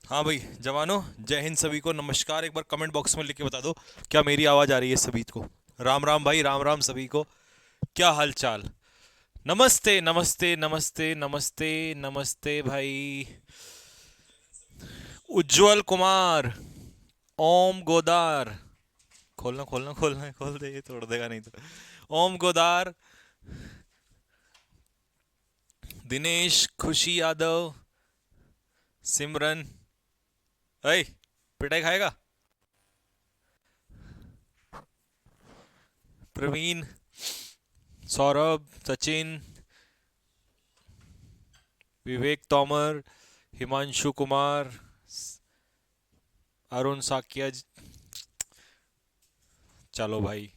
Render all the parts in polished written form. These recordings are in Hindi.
हाँ भाई जवानों, जय हिंद सभी को। नमस्कार। एक बार कमेंट बॉक्स में लिख के बता दो क्या मेरी आवाज़ आ रही है सभी को। राम राम भाई, राम राम सभी को। क्या हाल चाल। नमस्ते नमस्ते नमस्ते नमस्ते नमस्ते भाई। उज्जवल कुमार। ओम गोदार। खोलना खोलना खोलना, खोल दे, ये तोड़ देगा नहीं तो। ओम गोदार। दिनेश, खुशी यादव, सिमरन। अय, पिटाई खाएगा। प्रवीण, सौरभ, सचिन, विवेक तोमर, हिमांशु कुमार, अरुण साकिया। चलो भाई।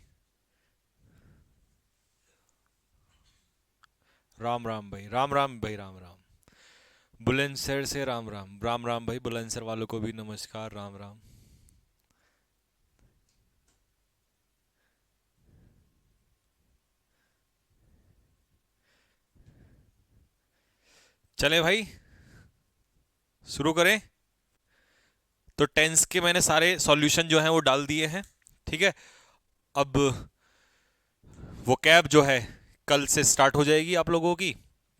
राम राम भाई, राम राम भाई, राम राम। बुलंदशहर से राम राम, राम राम भाई। बुलंदशहर वालों को भी नमस्कार, राम राम। चले भाई, शुरू करें। तो टेंस के मैंने सारे सॉल्यूशन जो हैं वो डाल दिए हैं। ठीक है। अब वो कैब जो है कल से स्टार्ट हो जाएगी आप लोगों की।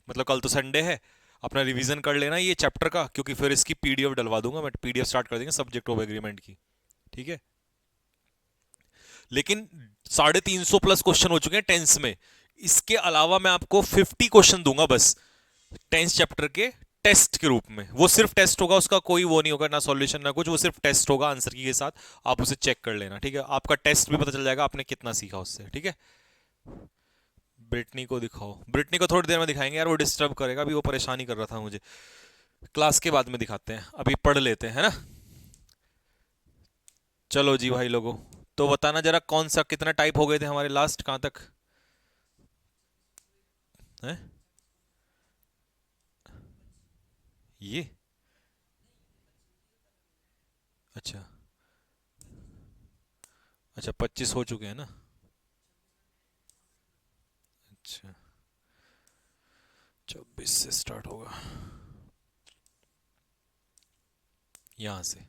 मतलब कल तो संडे है। अपना रिवीजन कर लेना ये चैप्टर का, क्योंकि फिर इसकी पीडीएफ डलवा दूंगा मैं। पीडीएफ स्टार्ट कर देंगे सब्जेक्ट ऑफ एग्रीमेंट की। ठीक है। लेकिन 350 प्लस क्वेश्चन हो चुके हैं टेंस में। इसके अलावा मैं आपको 50 क्वेश्चन दूंगा बस, टेंस चैप्टर के टेस्ट के रूप में। वो सिर्फ टेस्ट होगा, उसका कोई वो नहीं होगा, ना सॉल्यूशन ना कुछ। वो सिर्फ टेस्ट होगा आंसर की के साथ। आप उसे चेक कर लेना, ठीक है। आपका टेस्ट भी पता चल जाएगा आपने कितना सीखा उससे, ठीक है। ब्रिटनी को दिखाओ। ब्रिटनी को थोड़ी देर में दिखाएंगे यार, वो डिस्टर्ब करेगा। अभी वो परेशानी कर रहा था मुझे। क्लास के बाद में दिखाते हैं, अभी पढ़ लेते हैं, है ना। चलो जी भाई लोगों। तो बताना जरा कौन सा कितना टाइप हो गए थे हमारे लास्ट, कहाँ तक है ये। अच्छा। अच्छा, 25 हो चुके हैं ना। अच्छा, 24 से स्टार्ट होगा यहाँ से।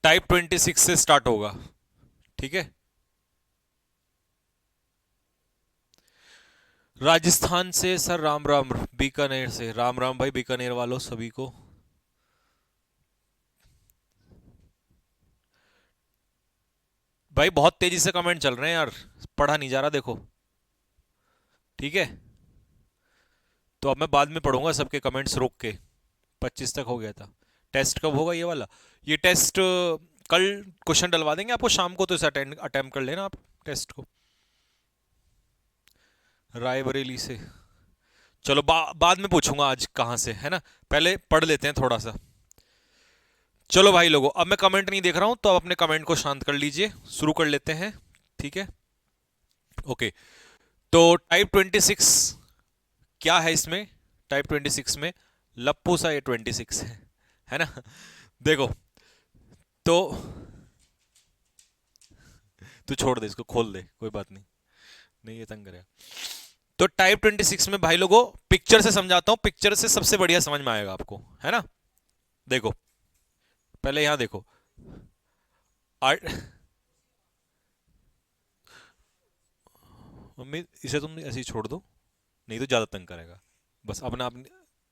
टाइप 26 से स्टार्ट होगा। ठीक है। राजस्थान से सर, राम राम। बीकानेर से राम राम भाई, बीकानेर वालों सभी को। भाई बहुत तेजी से कमेंट चल रहे हैं यार, पढ़ा नहीं जा रहा देखो। ठीक है। तो अब मैं बाद में पढ़ूंगा सबके कमेंट्स रोक के। 25 तक हो गया था। टेस्ट कब होगा ये वाला। ये टेस्ट कल क्वेश्चन डलवा देंगे आपको शाम को, तो इसे अटेम्प्ट कर लेना आप टेस्ट को। रायबरेली से। चलो बाद में पूछूंगा आज कहाँ से, है ना। पहले पढ़ लेते हैं थोड़ा सा। चलो भाई लोगों, अब मैं कमेंट नहीं देख रहा हूं, तो आप अपने कमेंट को शांत कर लीजिए। शुरू कर लेते हैं। ठीक है। ओके। तो टाइप 26 क्या है इसमें। टाइप 26 में लप्पू सा ये 26 है ना। देखो। तो तू छोड़ दे इसको, खोल दे, कोई बात नहीं। नहीं, ये तंग करेगा। तो टाइप 26 में भाई लोगों, पिक्चर से समझाता हूं। पिक्चर से सबसे बढ़िया समझ में आएगा आपको, है ना। देखो, पहले यहां देखो। आर्ट। मम्मी, इसे तुम ऐसे ही छोड़ दो, नहीं तो ज्यादा तंग करेगा। बस अपना आप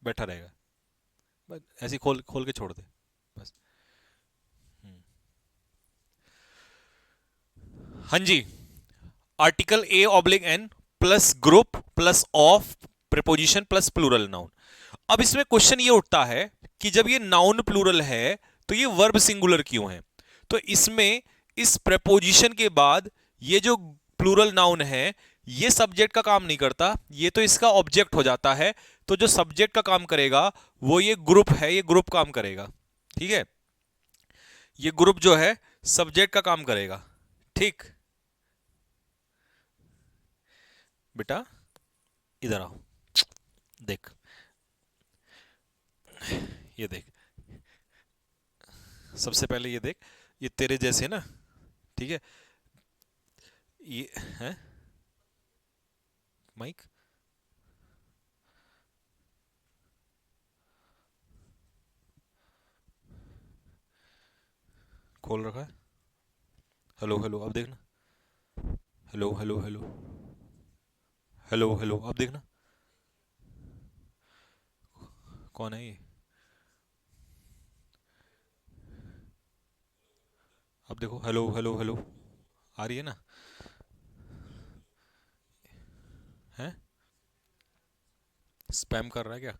बैठा रहेगा। बस ऐसे ही खोल खोल के छोड़ दे, बस। हाँ जी। Article a oblique n plus group plus of preposition plus plural noun. अब इसमें क्वेश्चन ये उठता है कि जब ये नाउन प्लूरल है तो ये वर्ब सिंगुलर क्यों है। तो इसमें इस प्रेपोजिशन के बाद ये जो प्लूरल नाउन है, ये सब्जेक्ट का काम नहीं करता, ये तो इसका ऑब्जेक्ट हो जाता है। तो जो सब्जेक्ट का काम करेगा वो ये ग्रुप है, ये ग्रुप काम करेगा। ठीक है। ये ग्रुप जो है सब्जेक्ट का काम करेगा। ठीक। बेटा, इधर आओ। देख, ये देख। सबसे पहले ये देख, ये तेरे जैसे ना। ठीक है। ये है माइक। खोल रखा है। हेलो हेलो, अब देखना। Hello hello hello hello hello, अब देखना। कौन है ये? अब देखो, हेलो हेलो हेलो, आ रही है ना? है? स्पैम कर रहा है क्या?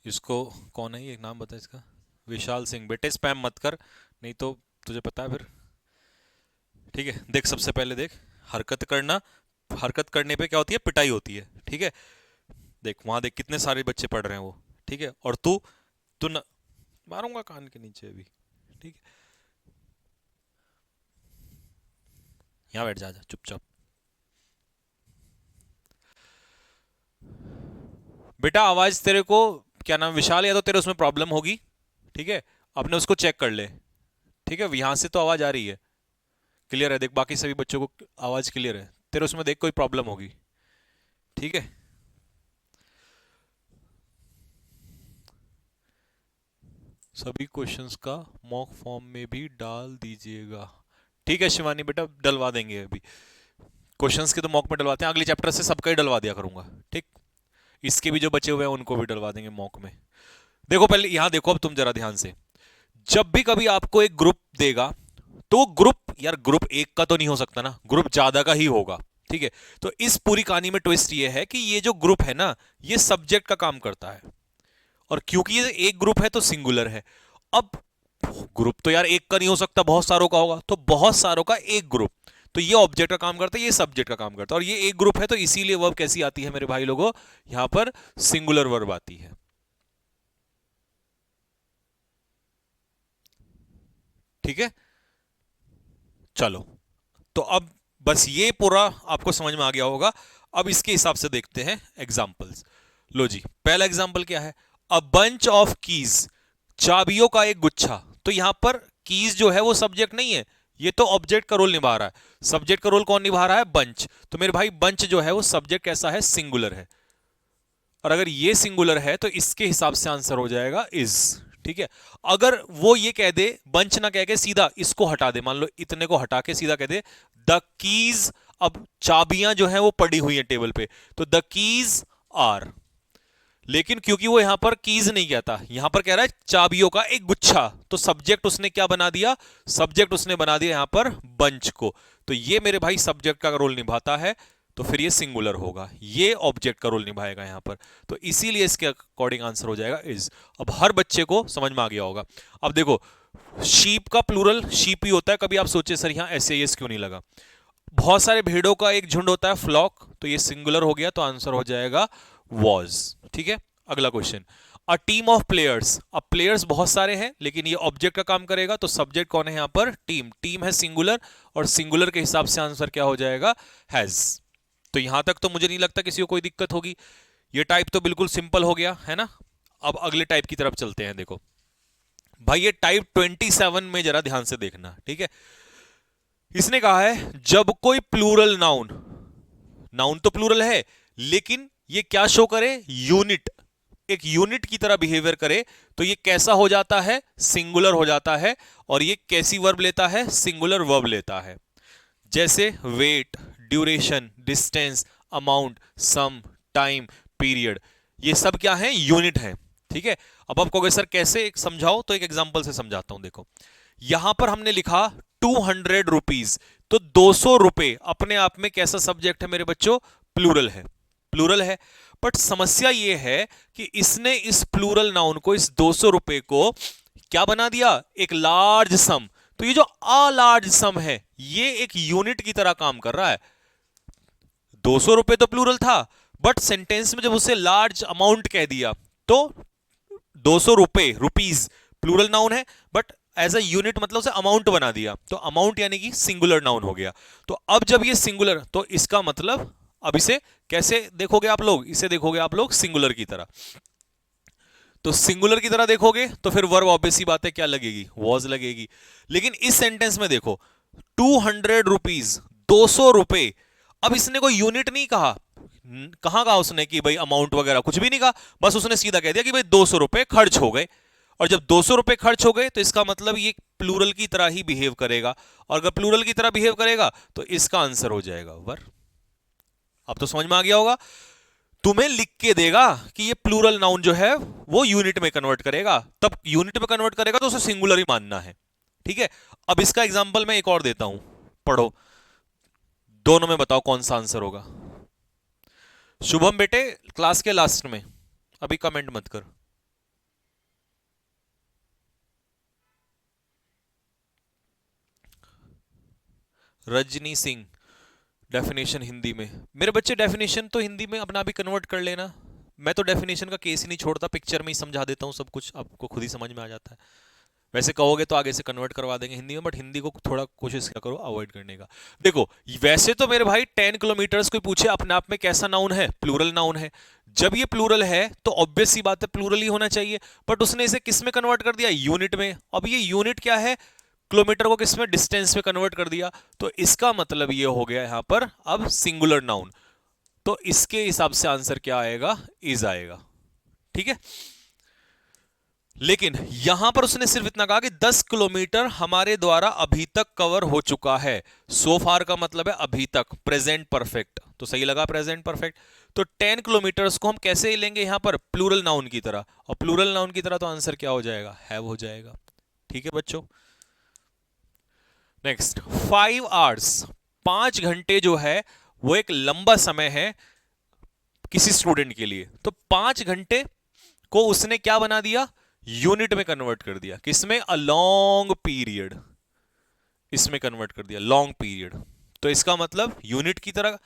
इसको कौन है ये, नाम बता इसका। विशाल सिंह। बेटे स्पैम मत कर, नहीं तो तुझे पता है फिर। ठीक है, देख सबसे पहले देख, हरकत करना, हरकत करने पे क्या होती है, पिटाई होती है। ठीक है, देख वहां देख कितने सारे बच्चे पढ़ रहे हैं वो। ठीक है, और तू तू न मारूंगा कान के नीचे अभी। ठीक है, यहाँ बैठ जा, जा चुपचाप। बेटा आवाज तेरे को, क्या नाम विशाल, या तो तेरे उसमें प्रॉब्लम होगी। ठीक है, अपने उसको चेक कर ले। ठीक है, यहां से तो आवाज आ रही है, क्लियर है। देख बाकी सभी बच्चों को आवाज क्लियर है, तेरे उसमें देख कोई प्रॉब्लम होगी। ठीक है, सभी क्वेश्चंस का मॉक फॉर्म में भी डाल दीजिएगा। ठीक है शिवानी बेटा, डलवा देंगे अभी। क्वेश्चंस के तो मॉक में डलवाते हैं, अगले चैप्टर से सबका ही डलवा दिया करूंगा। ठीक, इसके भी जो बचे हुए हैं उनको भी डलवा देंगे मॉक में। देखो पहले यहां देखो, अब तुम जरा ध्यान से, जब भी कभी आपको एक ग्रुप देगा, तो ग्रुप यार ग्रुप एक का तो नहीं हो सकता ना, ग्रुप ज्यादा का ही होगा। ठीक है, तो इस पूरी कहानी में ट्विस्ट ये है कि ये जो ग्रुप है ना, ये सब्जेक्ट का काम करता है, और क्योंकि ये एक ग्रुप है तो सिंगुलर है। अब ग्रुप तो यार एक का नहीं हो सकता, बहुत सारों का होगा, तो बहुत सारों का एक ग्रुप, तो ये ऑब्जेक्ट का काम करता है, ये सब्जेक्ट का काम करता है, और ये एक ग्रुप है, तो इसीलिए वर्ब कैसी आती है मेरे भाई लोगों, यहां पर सिंगुलर वर्ब आती है। ठीक है, चलो, तो अब बस ये पूरा आपको समझ में आ गया होगा। अब इसके हिसाब से देखते हैं एग्जाम्पल्स। लो जी, पहला एग्जाम्पल क्या है, अ बंच ऑफ कीज, चाबियों का एक गुच्छा। तो यहां पर कीज जो है वो सब्जेक्ट नहीं है, ये तो ऑब्जेक्ट का रोल निभा रहा है। सब्जेक्ट का रोल कौन निभा रहा है, बंच। तो मेरे भाई बंच जो है वो सब्जेक्ट कैसा है, सिंगुलर है, और अगर ये सिंगुलर है तो इसके हिसाब से आंसर हो जाएगा इज। ठीक है, अगर वो ये कह दे, बंच ना कह के सीधा इसको हटा दे, मान लो इतने को हटा के सीधा कह दे द कीज, अब चाबियां जो है वो पड़ी हुई है टेबल पे, तो द कीज आर। लेकिन क्योंकि वो यहां पर कीज नहीं कहता, यहां पर कह रहा है चाबियों का एक गुच्छा, तो सब्जेक्ट उसने क्या बना दिया, सब्जेक्ट उसने बना दिया यहां पर बंच को। तो ये मेरे भाई सब्जेक्ट का रोल निभाता है, तो फिर ये सिंगुलर होगा, ये ऑब्जेक्ट का रोल निभाएगा यहां पर, तो इसीलिए इसके अकॉर्डिंग आंसर हो जाएगा इज। अब हर बच्चे को समझ में आ गया होगा। अब देखो, शीप का प्लूरल शीप ही होता है, कभी आप सोचे सर यहां एस क्यों नहीं लगा। बहुत सारे भेड़ों का एक झुंड होता है फ्लॉक, तो ये सिंगुलर हो गया, तो आंसर हो जाएगा वॉज। ठीक है, अगला question, a team of players, अब प्लेयर्स बहुत सारे हैं लेकिन ये ऑब्जेक्ट का काम करेगा, तो सब्जेक्ट कौन है यहां पर, टीम। टीम है सिंगुलर, और सिंगुलर के हिसाब से आंसर क्या हो जाएगा, हैज। तो यहां तक तो मुझे नहीं लगता किसी को कोई दिक्कत होगी, ये टाइप तो बिल्कुल सिंपल हो गया है ना। अब अगले टाइप की तरफ चलते हैं। देखो भाई, ये टाइप 27 में जरा ध्यान से देखना। ठीक है, इसने कहा है जब कोई प्लूरल नाउन, नाउन तो प्लूरल है लेकिन ये क्या शो करे, यूनिट, एक यूनिट की तरह बिहेवियर करे, तो ये कैसा हो जाता है, सिंगुलर हो जाता है। और ये कैसी वर्ब लेता है, सिंगुलर वर्ब लेता है। जैसे वेट, ड्यूरेशन, डिस्टेंस, अमाउंट, सम, टाइम, पीरियड, ये सब क्या है, यूनिट है। ठीक है, अब आप कहोगे सर कैसे, एक समझाओ, तो एक एग्जांपल से समझाता हूं। देखो यहां पर हमने लिखा 200 रुपीज, तो 200 रुपए अपने आप में कैसा सब्जेक्ट है मेरे बच्चों, प्लूरल है, प्लूरल है। बट समस्या यह है कि इसने इस प्लूरल नाउन को, इस 200 रुपए को क्या बना दिया, एक लार्ज सम। तो ये जो अ लार्ज सम है, ये एक यूनिट की तरह काम कर रहा है। 200 रुपए तो प्लूरल था, बट सेंटेंस में जब उसे लार्ज अमाउंट कह दिया, तो 200 रुपए, रुपीज प्लूरल नाउन है, बट एज अ यूनिट मतलब उसे अमाउंट बना दिया, तो अमाउंट यानी कि सिंगुलर नाउन हो गया। तो अब जब ये सिंगुलर, तो इसका मतलब अब इसे कैसे देखोगे आप लोग, इसे देखोगे आप लोग सिंगुलर की तरह। तो सिंगुलर की तरह देखोगे तो फिर वर्ब ऑब्वियस सी बात है क्या लगेगी, वॉज लगेगी। लेकिन इस सेंटेंस में देखो 200 रुपीज, 200 रुपए, अब इसने कोई यूनिट नहीं कहा, कहां कहा उसने कि भाई अमाउंट वगैरह कुछ भी नहीं कहा, बस उसने सीधा कह दिया कि भाई 200 रुपए खर्च हो गए। और जब 200 रुपए खर्च हो गए तो इसका मतलब ये प्लूरल की तरह ही बिहेव करेगा, और अगर प्लूरल की तरह बिहेव करेगा तो इसका आंसर हो जाएगा वर। अब तो समझ में आ गया होगा। तुम्हें लिख के देगा कि ये प्लूरल नाउन जो है वो यूनिट में कन्वर्ट करेगा, तब यूनिट में कन्वर्ट करेगा तो उसे सिंगुलर ही मानना है, ठीक है। अब इसका एग्जांपल मैं एक और देता हूं, पढ़ो, दोनों में बताओ कौन सा आंसर होगा। शुभम बेटे क्लास के लास्ट में, अभी कमेंट मत कर। रजनी सिंह, डेफिनेशन हिंदी में। मेरे बच्चे डेफिनेशन तो हिंदी में अपना भी कन्वर्ट कर लेना, मैं तो डेफिनेशन का केस ही नहीं छोड़ता, पिक्चर में ही समझा देता हूं सब कुछ, आपको खुद ही समझ में आ जाता है। वैसे कहोगे तो आगे से कन्वर्ट करवा देंगे हिंदी में, बट हिंदी को थोड़ा कोशिश करो अवॉइड करने का। देखो वैसे तो मेरे भाई 10 किलोमीटर्स कोई पूछे अपने आप में कैसा नाउन है, प्लूरल नाउन है। जब ये प्लूरल है तो ऑब्वियस सी बात है प्लूरल ही होना चाहिए, बट उसने इसे किस में कन्वर्ट कर दिया, यूनिट में। अब ये यूनिट क्या है, किलोमीटर को किस में, डिस्टेंस में कन्वर्ट कर दिया, तो इसका मतलब ये हो गया यहां पर अब सिंगुलर नाउन। तो इसके हिसाब से आंसर क्या आएगा, इज आएगा, ठीक है। लेकिन यहां पर उसने सिर्फ इतना कहा कि 10 किलोमीटर हमारे द्वारा अभी तक कवर हो चुका है। सो फार का मतलब है अभी तक, प्रेजेंट परफेक्ट, तो सही लगा प्रेजेंट परफेक्ट। तो 10 किलोमीटर्स को हम कैसे लेंगे यहां पर, प्लूरल नाउन की तरह, और प्लूरल नाउन की तरह तो आंसर क्या हो जाएगा, हैव हो जाएगा, ठीक है बच्चों। नेक्स्ट 5 आवर्स, 5 घंटे जो है वो एक लंबा समय है किसी स्टूडेंट के लिए। तो 5 घंटे को उसने क्या बना दिया, यूनिट में कन्वर्ट कर दिया, किसमें, अ लॉन्ग पीरियड, इसमें कन्वर्ट कर दिया लॉन्ग पीरियड। तो इसका मतलब यूनिट की तरह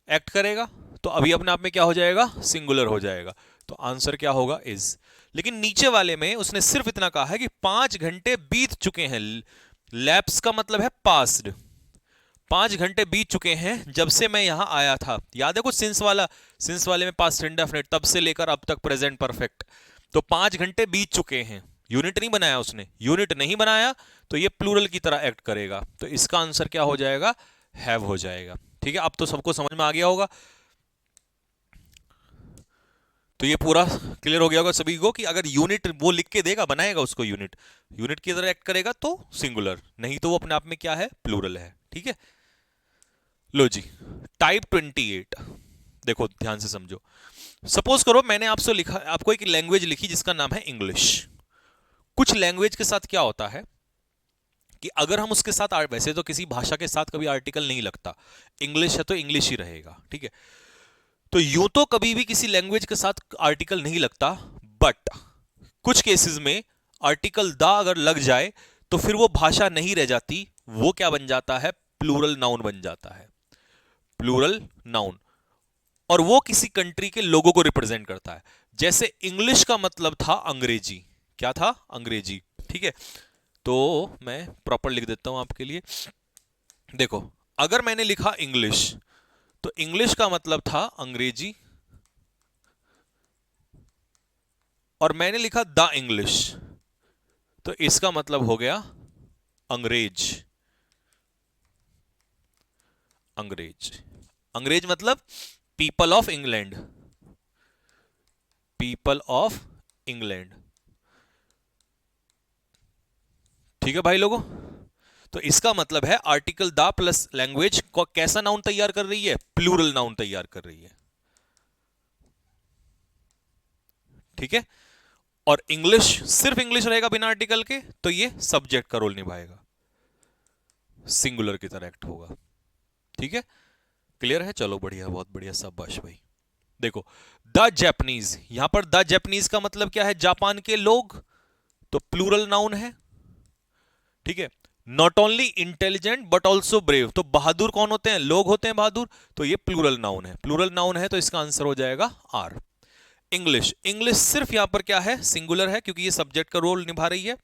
एक्ट करेगा, तो अभी अपने आप में क्या हो जाएगा, सिंगुलर हो जाएगा। तो आंसर क्या होगा, इज। लेकिन नीचे वाले में उसने सिर्फ इतना कहा है कि 5 घंटे बीत चुके हैं। लैप्स का मतलब है पास्ड, 5 घंटे बीत चुके हैं जब से मैं यहां आया था। याद है कुछ सिंस वाला, सिंस वाले में पास्ट इंडेफिनिट, तब से लेकर अब तक प्रेजेंट परफेक्ट। तो 5 घंटे बीत चुके हैं, यूनिट नहीं बनाया उसने, यूनिट नहीं बनाया तो ये प्लूरल की तरह एक्ट करेगा। तो इसका आंसर क्या हो जाएगा, हैव हो जाएगा, ठीक है। अब तो सबको समझ में आ गया होगा, तो ये पूरा क्लियर हो गया होगा सभी को कि अगर यूनिट वो लिख के देगा, बनाएगा उसको यूनिट, यूनिट की तरह एक्ट करेगा तो सिंगुलर, नहीं तो वो अपने आप में क्या है, प्लूरल है, ठीक है। लो जी, टाइप 28, देखो ध्यान से समझो। सपोज करो मैंने आपसे लिखा, आपको एक लैंग्वेज लिखी जिसका नाम है इंग्लिश। कुछ लैंग्वेज के साथ क्या होता है कि अगर हम उसके साथ, वैसे तो किसी भाषा के साथ कभी आर्टिकल नहीं लगता, इंग्लिश है तो इंग्लिश ही रहेगा, ठीक है। तो यूं तो कभी भी किसी लैंग्वेज के साथ आर्टिकल नहीं लगता, बट कुछ केसेस में आर्टिकल द अगर लग जाए तो फिर वो भाषा नहीं रह जाती, वो क्या बन जाता है, प्लूरल नाउन बन जाता है, प्लूरल नाउन। और वो किसी कंट्री के लोगों को रिप्रेजेंट करता है। जैसे इंग्लिश का मतलब था अंग्रेजी, क्या था, अंग्रेजी, ठीक है। तो मैं प्रॉपर लिख देता हूं आपके लिए। देखो अगर मैंने लिखा इंग्लिश, तो इंग्लिश का मतलब था अंग्रेजी, और मैंने लिखा द इंग्लिश, तो इसका मतलब हो गया अंग्रेज। अंग्रेज, अंग्रेज मतलब people of England, people of England, ठीक है भाई लोगों। तो इसका मतलब है आर्टिकल द प्लस लैंग्वेज को कैसा नाउन तैयार कर रही है, प्लूरल नाउन तैयार कर रही है, ठीक है। और इंग्लिश, सिर्फ इंग्लिश रहेगा बिना आर्टिकल के, तो ये सब्जेक्ट का रोल निभाएगा, सिंगुलर की तरह एक्ट होगा, ठीक है। क्लियर है, चलो बढ़िया, बहुत बढ़िया, शाबाश भाई। देखो द जैपनीज, यहां पर द जैपनीज का मतलब क्या है, जापान के लोग, तो प्लूरल नाउन है, ठीक है। Not only intelligent but also brave, तो बहादुर कौन होते हैं, लोग होते हैं बहादुर, तो ये प्लूरल नाउन है, प्लूरल नाउन है, तो इसका आंसर हो जाएगा आर। इंग्लिश, इंग्लिश सिर्फ यहां पर क्या है, सिंगुलर है, क्योंकि ये सब्जेक्ट का रोल निभा रही है।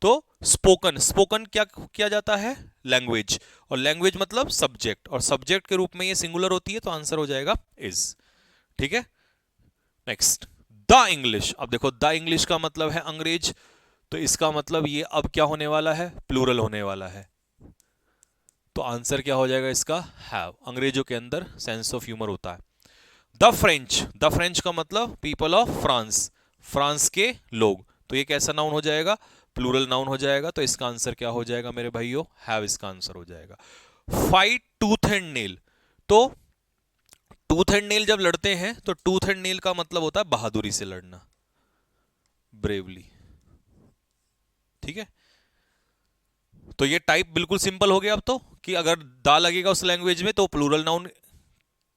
तो स्पोकन, स्पोकन क्या किया जाता है, लैंग्वेज, और लैंग्वेज मतलब सब्जेक्ट, और सब्जेक्ट के रूप में ये सिंगुलर होती है, तो आंसर हो जाएगा इज, ठीक है। नेक्स्ट द इंग्लिश, अब देखो द इंग्लिश का मतलब है अंग्रेज, तो इसका मतलब ये अब क्या होने वाला है, प्लूरल होने वाला है, तो आंसर क्या हो जाएगा इसका, हैव। अंग्रेजों के अंदर सेंस ऑफ ह्यूमर होता है। द फ्रेंच, द फ्रेंच का मतलब पीपल ऑफ फ्रांस, फ्रांस के लोग, तो ये कैसा नाउन हो जाएगा, प्लूरल नाउन हो जाएगा, तो इसका आंसर क्या हो जाएगा मेरे भाइयों, हैव इसका आंसर हो जाएगा। फाइट टूथ एंड नेल, तो टूथ एंड नेल जब लड़ते हैं तो टूथ एंड नेल का मतलब होता है बहादुरी से लड़ना, ब्रेवली। ठीक है, तो ये टाइप बिल्कुल सिंपल हो गया अब तो, कि अगर दा लगेगा उस लैंग्वेज में तो प्लूरल नाउन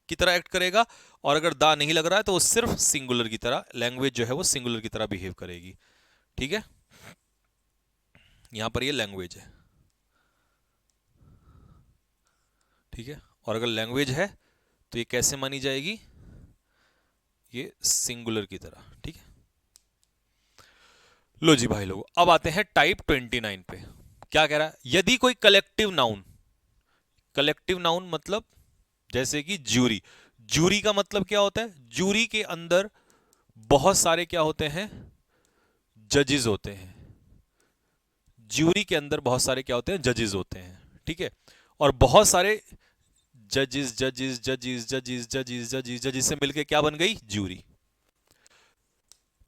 की तरह एक्ट करेगा, और अगर दा नहीं लग रहा है तो वो सिर्फ सिंगुलर की तरह, लैंग्वेज जो है वो सिंगुलर की तरह बिहेव करेगी। ठीक है, यहां पर ये लैंग्वेज है। ठीक है, और अगर लैंग्वेज है तो ये कैसे मानी जाएगी, ये सिंगुलर की तरह। ठीक है, लो जी भाई लोग, अब आते हैं टाइप 29 पे। क्या कह रहा है, यदि कोई कलेक्टिव नाउन, कलेक्टिव नाउन मतलब जैसे कि ज्यूरी, ज्यूरी का मतलब क्या होता है, ज्यूरी के अंदर बहुत सारे क्या होते हैं, जजेस होते हैं। ज्यूरी के अंदर बहुत सारे क्या होते हैं, जजेस होते हैं। ठीक है, और बहुत सारे जजेस जजेस जजेस जजेस जजेस जजेस जजेस से मिलके क्या बन गई, ज्यूरी।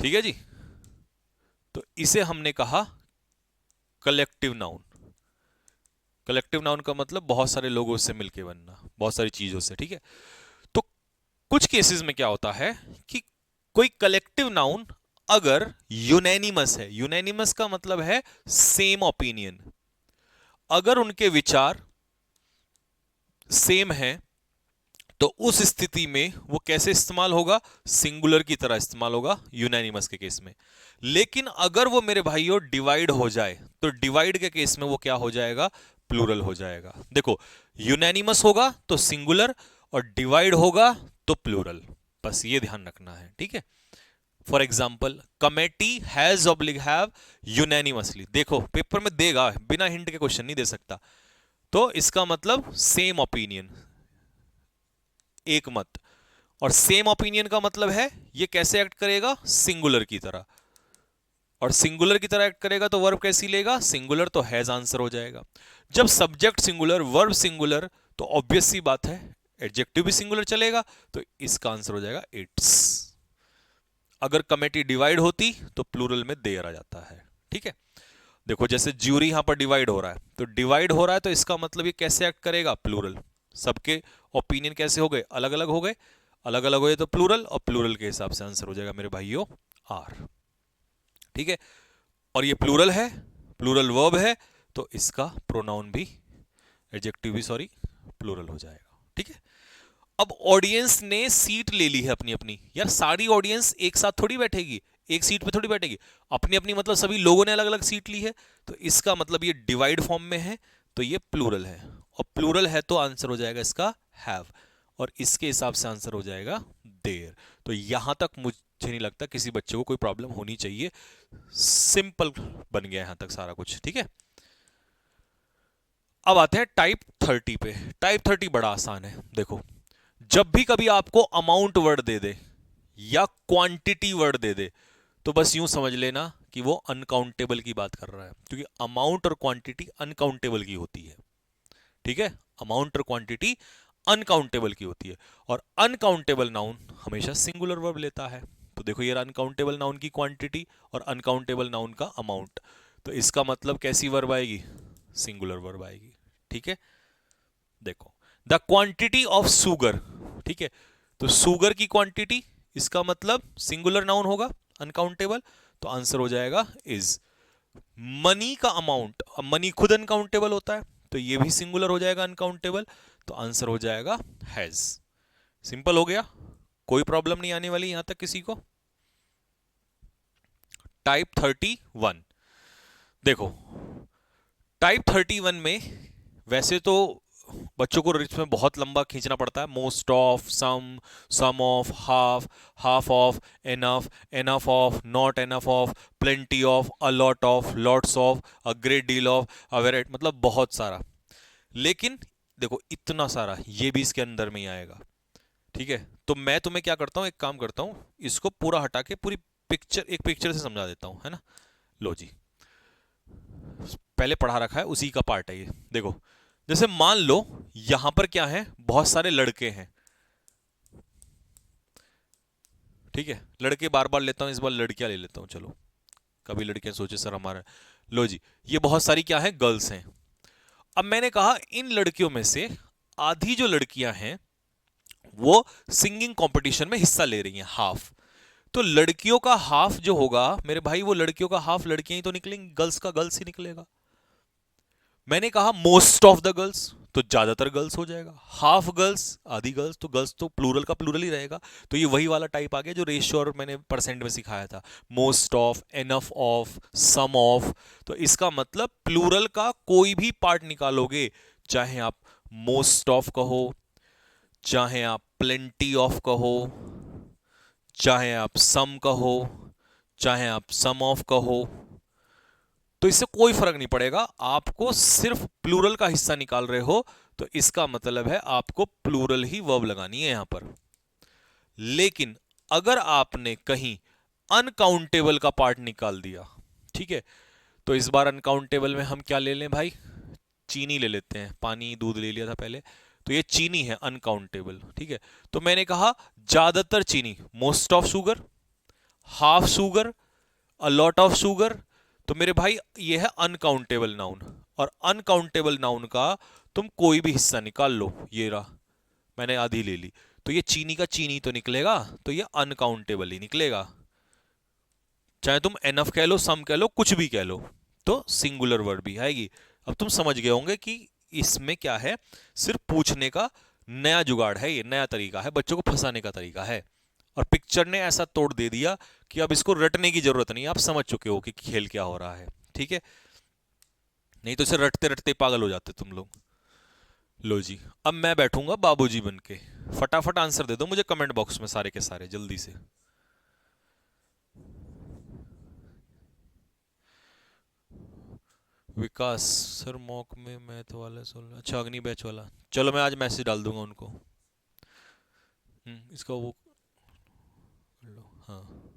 ठीक है जी, तो इसे हमने कहा कलेक्टिव नाउन। कलेक्टिव नाउन का मतलब बहुत सारे लोगों से मिलके बनना, बहुत सारी चीजों से। ठीक है, तो कुछ केसेस में क्या होता है कि कोई कलेक्टिव नाउन अगर यूनैनिमस है, यूनैनिमस का मतलब है सेम ओपिनियन, अगर उनके विचार सेम है तो उस स्थिति में वो कैसे इस्तेमाल होगा, सिंगुलर की तरह इस्तेमाल होगा यूनैनिमस के केस में। लेकिन अगर वो मेरे भाइयों डिवाइड हो जाए तो डिवाइड के केस में वो क्या हो जाएगा, प्लूरल हो जाएगा। देखो, यूनैनिमस होगा तो सिंगुलर और डिवाइड होगा तो प्लूरल, बस ये ध्यान रखना है। ठीक है, for example committee has oblique have unanimously, देखो पेपर में देगा, बिना हिंट के क्वेश्चन नहीं दे सकता, तो इसका मतलब सेम ओपिनियन, एक मत। और सेम ओपिनियन का मतलब है ये कैसे एक्ट करेगा, सिंगुलर की तरह, और सिंगुलर की तरह एक्ट करेगा तो वर्ब कैसी लेगा, सिंगुलर, तो हैज आंसर हो जाएगा। जब सब्जेक्ट सिंगुलर वर्ब सिंगुलर तो ऑब्वियस सी बात है एडजेक्टिव भी सिंगुलर चलेगा, तो इसका आंसर हो जाएगा इट्स। अगर कमेटी डिवाइड होती तो प्लूरल में देयर आ जाता है। ठीक है, देखो जैसे ज्यूरी यहां पर डिवाइड हो रहा है, तो डिवाइड हो रहा है तो इसका मतलब ये कैसे एक्ट करेगा, प्लूरल। सबके ओपिनियन कैसे हो गए, अलग अलग हो गए, अलग अलग हो गए तो प्लूरल, और प्लूरल के हिसाब से आंसर हो जाएगा मेरे भाइयों आर। ठीक है, और ये प्लूरल है, प्लूरल वर्ब है, तो इसका प्रोनाउन भी, एडजेक्टिव भी सॉरी, प्लूरल हो जाएगा। ठीक है, अब ऑडियंस ने सीट ले ली है अपनी अपनी, यार सारी ऑडियंस एक साथ थोड़ी बैठेगी, एक सीट पे थोड़ी बैठेगी, अपनी अपनी मतलब सभी लोगों ने अलग अलग सीट ली है, तो इसका मतलब ये डिवाइड फॉर्म में है, तो ये प्लूरल है, और प्लूरल है तो आंसर हो जाएगा इसका हैव, और इसके हिसाब से आंसर हो जाएगा देयर। तो यहां तक मुझे नहीं लगता किसी बच्चे को कोई प्रॉब्लम होनी चाहिए, सिंपल बन गया यहां तक सारा कुछ। ठीक है, अब आते हैं टाइप 30 पे। टाइप 30 बड़ा आसान है। देखो, जब भी कभी आपको अमाउंट वर्ड दे दे या क्वांटिटी वर्ड दे दे तो बस यूं समझ लेना कि वो अनकाउंटेबल की बात कर रहा है, क्योंकि अमाउंट और क्वांटिटी अनकाउंटेबल की होती है। ठीक है, अमाउंट और क्वांटिटी अनकाउंटेबल की होती है, और अनकाउंटेबल नाउन हमेशा सिंगुलर वर्ब लेता है। तो देखो ये अनकाउंटेबल नाउन की क्वांटिटी और अनकाउंटेबल नाउन का अमाउंट, तो इसका मतलब कैसी वर्ब आएगी, सिंगुलर वर्ब आएगी। ठीक है, देखो द क्वांटिटी ऑफ सुगर, ठीक है, तो सुगर की क्वांटिटी, इसका मतलब सिंगुलर नाउन होगा अनकाउंटेबल, तो आंसर हो जाएगा इज। मनी का अमाउंट, अब मनी खुद अनकाउंटेबल होता है तो ये भी सिंगुलर हो जाएगा अनकाउंटेबल, तो आंसर हो जाएगा हैज। सिंपल हो गया, कोई प्रॉब्लम नहीं आने वाली यहां तक किसी को। टाइप 31, देखो टाइप 31 में वैसे तो बच्चों को इसमें बहुत लंबा खींचना पड़ता है, most of, some of, half of, enough, enough of, not enough of, plenty of, a lot of, lots of, a great deal of, a very, मतलब बहुत सारा। लेकिन देखो इतना सारा ये भी इसके अंदर में ही आएगा। ठीक है, तो मैं तुम्हें क्या करता हूं, एक काम करता हूं, इसको पूरा हटा के पूरी पिक्चर, एक पिक्चर से समझा देता हूं, है ना। लो जी, पहले पढ़ा रखा है उसी का पार्ट है ये। देखो जैसे मान लो यहां पर क्या है, बहुत सारे लड़के हैं। ठीक है, लड़के बार बार लेता हूं, इस बार लड़कियां ले लेता हूं, चलो कभी लड़कियां सोचे सर हमारा, लो जी, ये बहुत सारी क्या है, गर्ल्स हैं। अब मैंने कहा इन लड़कियों में से आधी जो लड़कियां हैं वो सिंगिंग कंपटीशन में हिस्सा ले रही हैं, हाफ। तो लड़कियों का हाफ जो होगा मेरे भाई, वो लड़कियों का हाफ लड़कियां ही तो निकलेंगी, गर्ल्स का गर्ल्स ही निकलेगा। मैंने कहा मोस्ट ऑफ द गर्ल्स, तो ज्यादातर गर्ल्स हो जाएगा। हाफ गर्ल्स, आधी गर्ल्स, तो गर्ल्स तो प्लूरल का प्लूरल ही रहेगा। तो ये वही वाला टाइप आ गया जो रेशियो और मैंने परसेंट में सिखाया था, most of, enough of, some of. तो इसका मतलब प्लूरल का कोई भी पार्ट निकालोगे, चाहे आप मोस्ट ऑफ कहो, चाहे आप प्लेंटी ऑफ कहो, चाहे आप सम कहो, चाहे आप सम ऑफ कहो, तो इससे कोई फर्क नहीं पड़ेगा। आपको सिर्फ प्लूरल का हिस्सा निकाल रहे हो, तो इसका मतलब है आपको प्लूरल ही वर्ब लगानी है यहां पर। लेकिन अगर आपने कहीं अनकाउंटेबल का पार्ट निकाल दिया, ठीक है, तो इस बार अनकाउंटेबल में हम क्या ले लें भाई, चीनी ले लेते हैं, पानी दूध ले लिया था पहले, तो ये चीनी है अनकाउंटेबल, ठीक है। तो मैंने कहा ज्यादातर चीनी, most of sugar, half sugar, a lot of sugar. तो मेरे भाई ये है अनकाउंटेबल नाउन, और अनकाउंटेबल नाउन का तुम कोई भी हिस्सा निकाल लो, ये रहा, मैंने आधी ले ली, तो ये चीनी का चीनी तो निकलेगा, तो ये अनकाउंटेबल ही निकलेगा। चाहे तुम एनफ कह लो, सम कह लो, कुछ भी कह लो, तो सिंगुलर वर्ड भी आएगी। अब तुम समझ गए होंगे कि इसमें क्या है, सिर्फ पूछने का नया जुगाड़ है, ये नया तरीका है, बच्चों को फंसाने का तरीका है। और पिक्चर ने ऐसा तोड़ दे दिया कि अब इसको रटने की जरूरत नहीं, आप समझ चुके हो कि खेल क्या हो रहा है, ठीक है। नहीं तो इसे रटते रटते पागल हो जाते तुम लोग। लो जी, अब मैं बैठूंगा बाबूजी बन के, फटाफट आंसर दे दो मुझे कमेंट बॉक्स में सारे के सारे जल्दी से। विकास सर मॉक में मैथ वाला सोल, अच्छा अग्नि बैच वाला, चलो मैं आज मैसेज डाल दूंगा उनको। इसका वो कर लो, हाँ।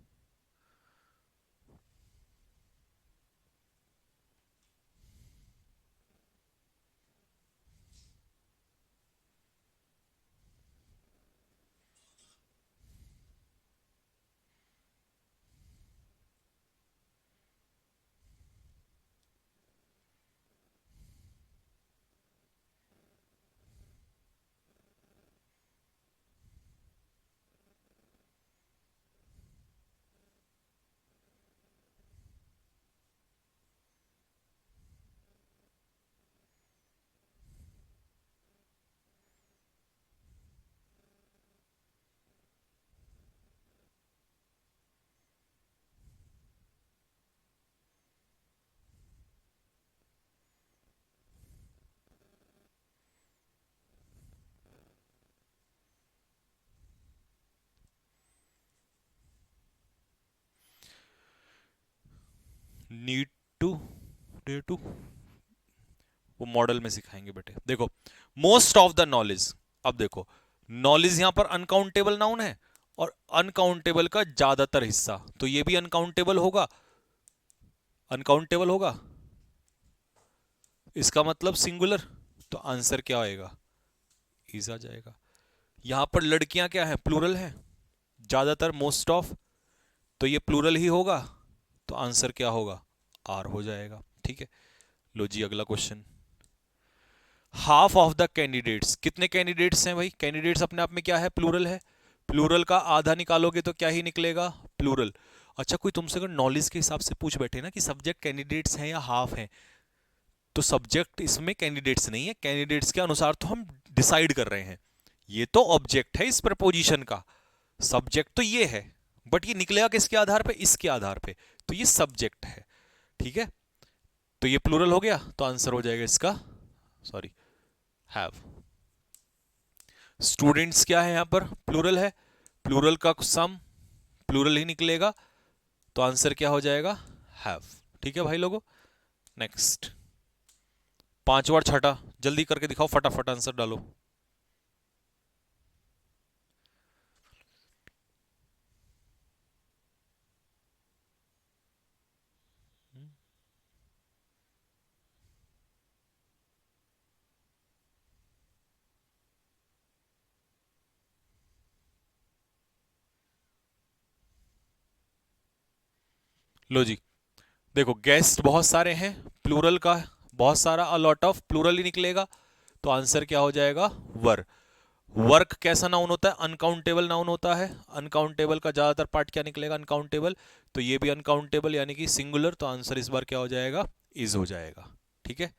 नीड टू, डे टू, वो मॉडल में सिखाएंगे बेटे। देखो मोस्ट ऑफ द नॉलेज, अब देखो नॉलेज यहां पर अनकाउंटेबल नाउन है, और अनकाउंटेबल का ज्यादातर हिस्सा, तो ये भी अनकाउंटेबल होगा, अनकाउंटेबल होगा, इसका मतलब सिंगुलर। तो आंसर क्या आएगा, इज आ जाएगा। यहां पर लड़कियां क्या है, प्लूरल है, ज्यादातर मोस्ट ऑफ, तो ये प्लूरल ही होगा, तो आंसर क्या होगा, आर हो जाएगा, ठीक है। लो जी अगला question, half of the candidates, कितने कैंडिडेट्स हैं भाई, कैंडिडेट्स अपने आप में क्या है, प्लूरल है, प्लूरल का आधा निकालोगे तो क्या ही निकलेगा, प्लूरल। अच्छा कोई तुमसे अगर नॉलेज के हिसाब से पूछ बैठे ना कि सब्जेक्ट कैंडिडेट्स हैं या हाफ हैं, तो सब्जेक्ट इसमें कैंडिडेट्स नहीं है, कैंडिडेट्स के अनुसार तो हम डिसाइड कर रहे हैं, ये तो ऑब्जेक्ट है इस प्रपोजिशन का, सब्जेक्ट तो ये है, बट ये निकलेगा किसके आधार पे, इसके आधार पे, तो ये सब्जेक्ट है, ठीक है। तो ये प्लूरल हो गया, तो आंसर हो जाएगा इसका, सॉरी, हैव। स्टूडेंट्स क्या है यहां पर, प्लूरल है, प्लूरल का सम प्लूरल ही निकलेगा, तो आंसर क्या हो जाएगा, हैव, ठीक है भाई लोगों। नेक्स्ट, पांचवा और छठा जल्दी करके दिखाओ, फटाफट आंसर डालो। लो जी, देखो गेस्ट बहुत सारे हैं, प्लूरल का बहुत सारा, अ लॉट ऑफ प्लूरल ही निकलेगा, तो आंसर क्या हो जाएगा? वर। वर्क कैसा नाउन होता है? अनकाउंटेबल नाउन होता है। अनकाउंटेबल का ज्यादातर पार्ट क्या निकलेगा? अनकाउंटेबल। तो ये भी अनकाउंटेबल यानी कि सिंगुलर, तो आंसर इस बार क्या हो जाएगा? इज हो जाएगा। ठीक है।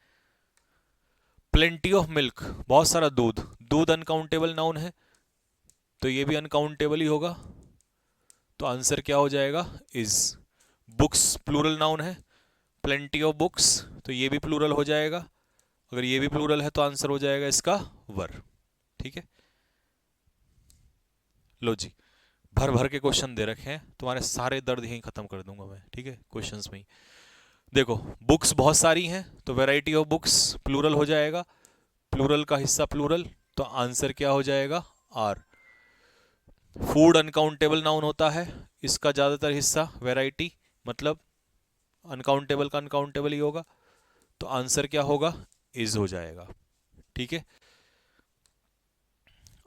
प्लेंटी ऑफ मिल्क, बहुत सारा दूध, दूध अनकाउंटेबल नाउन है, तो ये भी अनकाउंटेबल ही होगा, तो आंसर क्या हो जाएगा? इज। बुक्स प्लूरल नाउन है, प्लेंटी ऑफ बुक्स, तो ये भी प्लूरल हो जाएगा, अगर ये भी प्लूरल है तो आंसर हो जाएगा इसका वर। ठीक है। लो जी, भर भर के क्वेश्चन दे रखे हैं, तुम्हारे सारे दर्द यहीं खत्म कर दूंगा मैं। ठीक है, क्वेश्चंस में ही देखो, बुक्स बहुत सारी हैं तो वैरायटी ऑफ बुक्स प्लूरल हो जाएगा, प्लूरल का हिस्सा प्लूरल, तो आंसर क्या हो जाएगा? आर। फूड अनकाउंटेबल नाउन होता है, इसका ज्यादातर हिस्सा वैरायटी, मतलब अनकाउंटेबल का अनकाउंटेबल ही होगा, तो आंसर क्या होगा? इज हो जाएगा। ठीक है।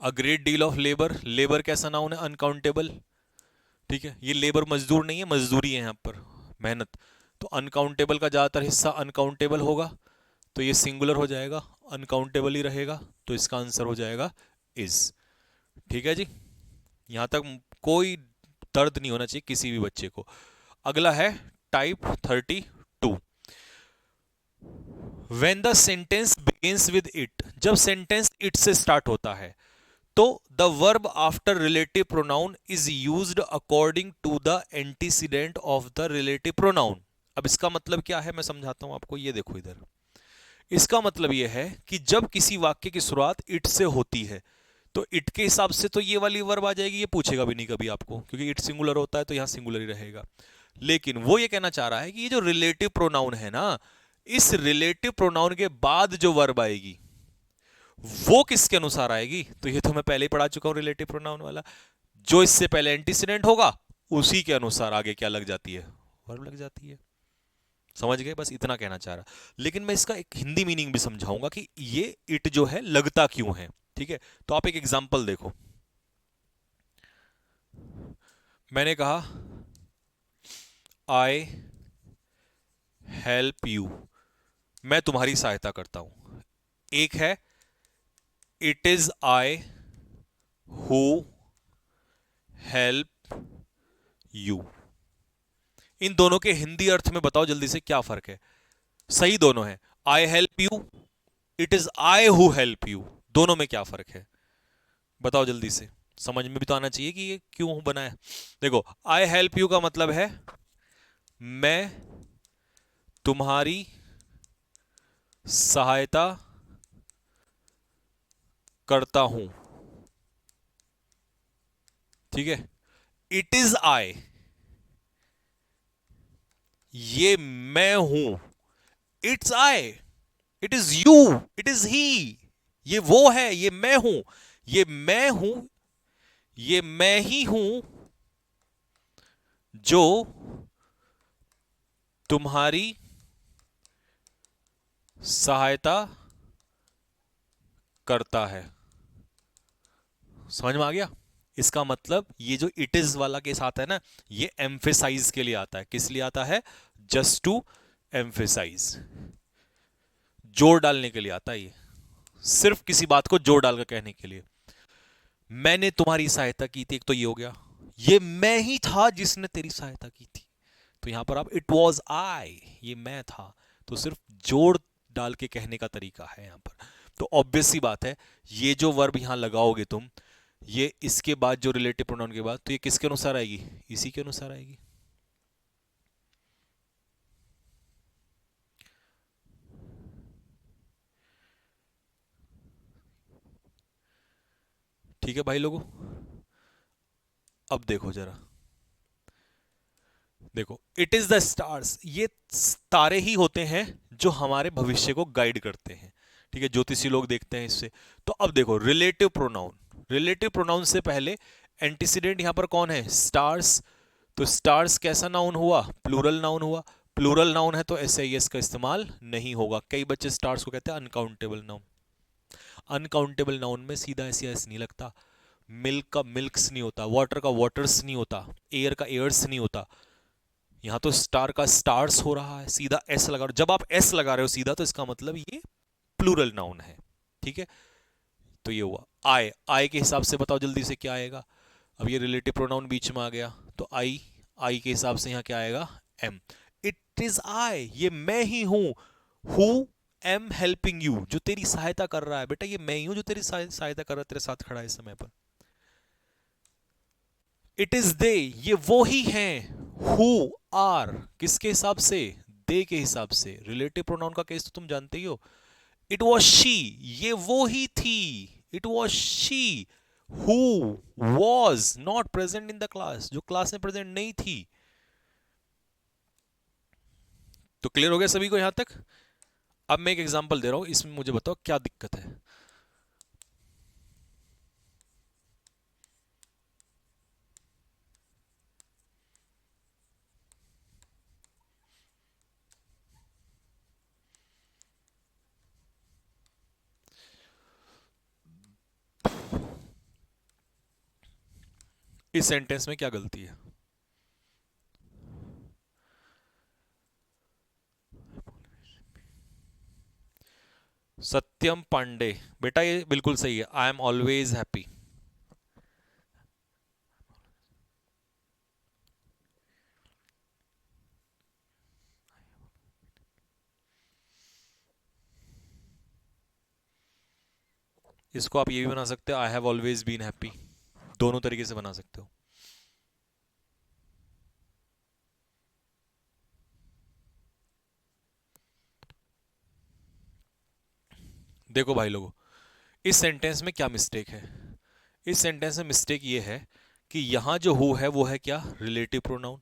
अ great deal of labour, labour कैसा नाउन है? अनकाउंटेबल। ठीक है, ये लेबर मजदूर नहीं है, मजदूरी है यहाँ पर, मेहनत, तो अनकाउंटेबल का ज्यादातर हिस्सा अनकाउंटेबल होगा, तो ये सिंगुलर हो जाएगा, अनकाउंटेबल ही रहेगा, तो इसका आंसर हो जाएगा इज। ठीक है जी, यहां तक कोई दर्द नहीं होना चाहिए किसी भी बच्चे को। अगला है type 32। When the sentence begins with it, जब सेंटेंस इट से स्टार्ट होता है तो the verb after relative pronoun is used according to the antecedent of the relative pronoun. अब इसका मतलब क्या है मैं समझाता हूं आपको, ये देखो इधर। इसका मतलब यह है कि जब किसी वाक्य की शुरुआत इट से होती है तो इट के हिसाब से तो ये वाली वर्ब आ जाएगी, ये पूछेगा भी नहीं कभी आपको, क्योंकि इट सिंगुलर होता है तो यहां सिंगुलर ही रहेगा। लेकिन वो ये कहना चाह रहा है कि ये जो रिलेटिव प्रोनाउन है ना, इस रिलेटिव प्रोनाउन के बाद जो वर्ब आएगी वो किसके अनुसार आएगी? तो ये तो मैं पहले ही पढ़ा चुका हूं रिलेटिव प्रोनाउन वाला, जो इससे पहले एंटीसीडेंट होगा उसी के अनुसार आगे क्या लग जाती है? वर्ब लग जाती है। समझ गए? बस इतना कहना चाह रहा, लेकिन मैं इसका एक हिंदी मीनिंग भी समझाऊंगा कि ये इट जो है लगता क्यों है। ठीक है, तो आप एक एग्जांपल देखो। मैंने कहा आई हेल्प यू, मैं तुम्हारी सहायता करता हूं। एक है it is I who help you. इन दोनों के हिंदी अर्थ में बताओ जल्दी से क्या फर्क है? सही दोनों है, I help you, it is I who help you, दोनों में क्या फर्क है? बताओ जल्दी से, समझ में भी तो आना चाहिए कि ये क्यों बना है। देखो, आई हेल्प यू का मतलब है मैं तुम्हारी सहायता करता हूं। ठीक है। इट इज आई, ये मैं हूं, it's I, it is you, it is he, ये वो है, ये मैं हूं, ये मैं हूं, ये मैं ही हूं जो तुम्हारी सहायता करता है। समझ में आ गया? इसका मतलब ये जो इट इज वाला केस आता है ना, ये एम्फेसाइज के लिए आता है। किस लिए आता है? जस्ट टू एम्फेसाइज, जोर डालने के लिए आता है ये, सिर्फ किसी बात को जोर डालकर कहने के लिए। मैंने तुम्हारी सहायता की थी, एक तो ये हो गया, ये मैं ही था जिसने तेरी सहायता की थी, तो यहां पर आप इट वॉज आई, ये मैं था, तो सिर्फ जोड़ डाल के कहने का तरीका है यहां पर। तो ऑब्वियस सी बात है, ये जो वर्ब यहां लगाओगे तुम, ये इसके बाद जो रिलेटिव प्रोनाउन के बाद, तो ये किसके अनुसार आएगी? इसी के अनुसार आएगी। ठीक है भाई लोगों, अब देखो जरा, देखो इट इज द स्टार्स, ये तारे ही होते हैं जो हमारे भविष्य को गाइड करते हैं। ठीक है, ज्योतिषी लोग देखते हैं इससे। तो अब देखो रिलेटिव प्रोनाउन, रिलेटिव प्रोनाउन से पहले एंटीसीडेंट यहां पर कौन है? स्टार्स। तो स्टार्स कैसा नाउन हुआ? प्लूरल नाउन हुआ। प्लूरल नाउन है तो एस का इस्तेमाल नहीं होगा। कई बच्चे स्टार्स को कहते हैं अनकाउंटेबल नाउन। अनकाउंटेबल नाउन में सीधा एस नहीं लगता, मिल्क का मिल्क्स नहीं होता, वाटर का वाटर्स नहीं होता, एयर का एयर्स नहीं होता, यहां तो स्टार का स्टार्स हो रहा है, सीधा एस लगा रहे हो। जब आप एस लगा रहे हो सीधा, तो इसका मतलब ये प्लूरल नाउन है। ठीक है, तो ये हुआ। आई, आई के हिसाब से बताओ जल्दी से क्या आएगा। अब ये रिलेटिव प्रोनाउन बीच में आ गया, तो आई, आई के हिसाब से यहां क्या आएगा, एम। इट इज आई, ये मैं ही हूं। हु एम हेल्पिंग यू, जो तेरी सहायता कर रहा है। बेटा ये मैं ही हूं जो तेरी सहायता कर रहा है, तेरे साथ खड़ा है इस समय पर। इट इज दे, ये वो ही हैं। हु आर, किसके हिसाब से, दे के हिसाब से। रिलेटिव प्रोनाउन का केस तो तुम जानते ही हो। इट वॉज शी, ये वो ही थी। It was she who was not present in the class, जो क्लास में प्रेजेंट नहीं थी। तो क्लियर हो गया सभी को यहां तक। अब मैं एक एग्जांपल दे रहा हूं, इसमें मुझे बताओ क्या दिक्कत है। इस सेंटेंस में क्या गलती है। सत्यम पांडे, बेटा ये बिल्कुल सही है। I am always happy. इसको आप ये भी बना सकते हो, I have always been happy. दोनों तरीके से बना सकते हो। देखो भाई लोगों, इस सेंटेंस में क्या मिस्टेक है। इस सेंटेंस में मिस्टेक ये है कि यहां जो हु है वो है क्या, रिलेटिव प्रोनाउन।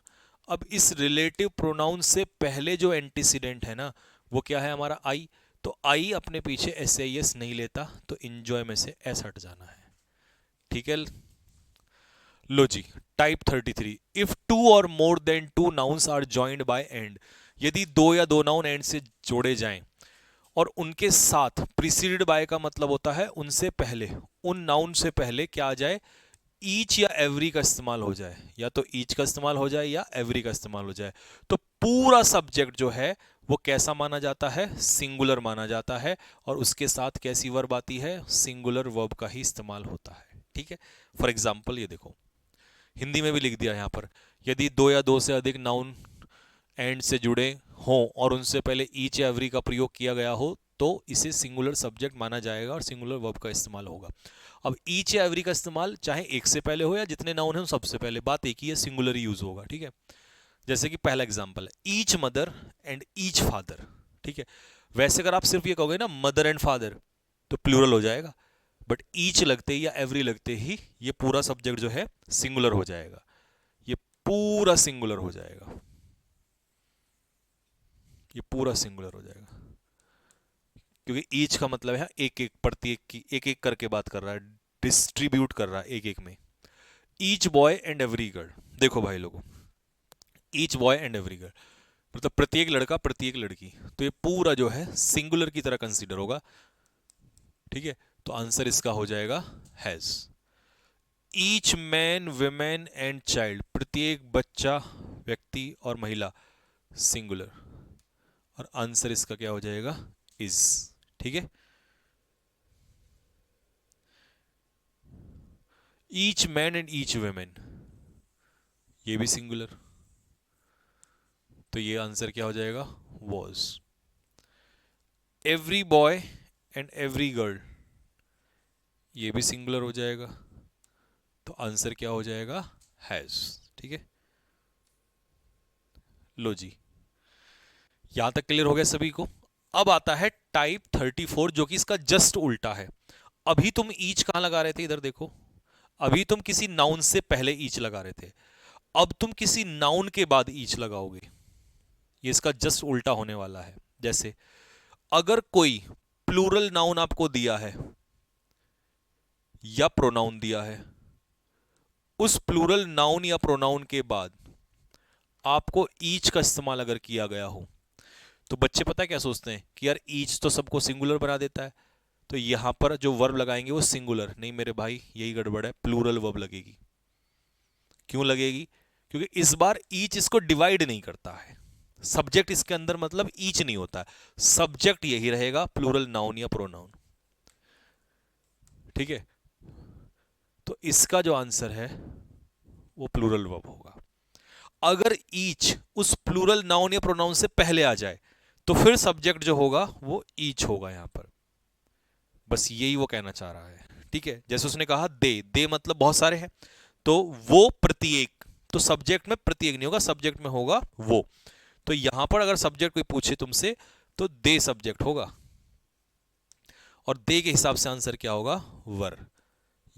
अब इस रिलेटिव प्रोनाउन से पहले जो एंटीसीडेंट है ना, वो क्या है हमारा आई। तो आई अपने पीछे एस आई एस नहीं लेता, तो इंजॉय में से एस हट जाना है। ठीक है, लो जी। टाइप 33, इफ टू और more than two nouns are joined by and, यदि दो या दो नाउन एंड से जोड़े जाएं और उनके साथ प्रीसीडेड बाय का मतलब होता है उनसे पहले, उन नाउन से पहले क्या आ जाए, ईच या एवरी का इस्तेमाल हो जाए। या तो ईच का इस्तेमाल हो जाए या एवरी का इस्तेमाल हो जाए, तो पूरा सब्जेक्ट जो है वो कैसा माना जाता है, सिंगुलर माना जाता है। और उसके साथ कैसी वर्ब आती है, सिंगुलर वर्ब का ही इस्तेमाल होता है। ठीक है, फॉर एग्जाम्पल ये देखो, हिंदी में भी लिख दिया यहां पर। यदि दो या दो से अधिक नाउन एंड से जुड़े हों और उनसे पहले ईच या एवरी का प्रयोग किया गया हो, तो इसे सिंगुलर सब्जेक्ट माना जाएगा और सिंगुलर वर्ब का इस्तेमाल होगा। अब ईच या एवरी का इस्तेमाल चाहे एक से पहले हो या जितने नाउन हैं सबसे पहले, बात एक ही है, सिंगुलर ही यूज होगा। ठीक है, जैसे कि पहला एग्जांपल है each mother and each father. ठीक है, वैसे अगर आप सिर्फ ये कहोगे ना मदर एंड फादर, तो प्लूरल हो जाएगा। बट ईच लगते ही या एवरी लगते ही ये पूरा सब्जेक्ट जो है सिंगुलर हो जाएगा, ये पूरा सिंगुलर हो जाएगा, ये पूरा सिंगुलर हो जाएगा। क्योंकि ईच का मतलब है एक एक, प्रत्येक की, एक एक करके बात कर रहा है, डिस्ट्रीब्यूट कर रहा है एक एक में। Each boy and every girl, देखो भाई लोगों, each boy and every girl मतलब प्रत्येक लड़का प्रत्येक लड़की, तो ये पूरा जो है सिंगुलर की तरह कंसीडर होगा। ठीक है, तो आंसर इसका हो जाएगा has. Each man women and child, प्रत्येक बच्चा, व्यक्ति और महिला, सिंगुलर। और आंसर इसका क्या हो जाएगा, इज। ठीक है, each man and each women, ये भी सिंगुलर, तो ये आंसर क्या हो जाएगा, was. Every boy and every girl, ये भी सिंगुलर हो जाएगा, तो आंसर क्या हो जाएगा, हैज। ठीक है, लो जी, यहां तक क्लियर हो गया सभी को। अब आता है टाइप 34, जो कि इसका जस्ट उल्टा है। अभी तुम ईच कहां लगा रहे थे, इधर देखो। अभी तुम किसी नाउन से पहले ईच लगा रहे थे, अब तुम किसी नाउन के बाद ईच लगाओगे। ये इसका जस्ट उल्टा होने वाला है। जैसे अगर कोई प्लूरल नाउन आपको दिया है या प्रोनाउन दिया है, उस प्लूरल नाउन या प्रोनाउन के बाद आपको ईच का इस्तेमाल अगर किया गया हो, तो बच्चे पता है क्या सोचते हैं कि यार ईच तो सबको सिंगुलर बना देता है, तो यहां पर जो वर्ब लगाएंगे वो सिंगुलर। नहीं मेरे भाई, यही गड़बड़ है, प्लूरल वर्ब लगेगी। क्यों लगेगी, क्योंकि इस बार ईच इसको डिवाइड नहीं करता है, सब्जेक्ट इसके अंदर मतलब ईच नहीं होता है, सब्जेक्ट यही रहेगा, प्लूरल नाउन या प्रोनाउन। ठीक है, तो इसका जो आंसर है वो प्लूरल वर्ब होगा। अगर ईच उस प्लूरल नाउन या प्रोनाउन से पहले आ जाए तो फिर सब्जेक्ट जो होगा वो ईच होगा यहां पर, बस यही वो कहना चाह रहा है। ठीक है, जैसे उसने कहा दे, दे मतलब बहुत सारे हैं, तो वो प्रत्येक, तो सब्जेक्ट में प्रत्येक नहीं होगा, सब्जेक्ट में होगा वो। तो यहां पर अगर सब्जेक्ट कोई पूछे तुमसे तो दे सब्जेक्ट होगा, और दे के हिसाब से आंसर क्या होगा, वर।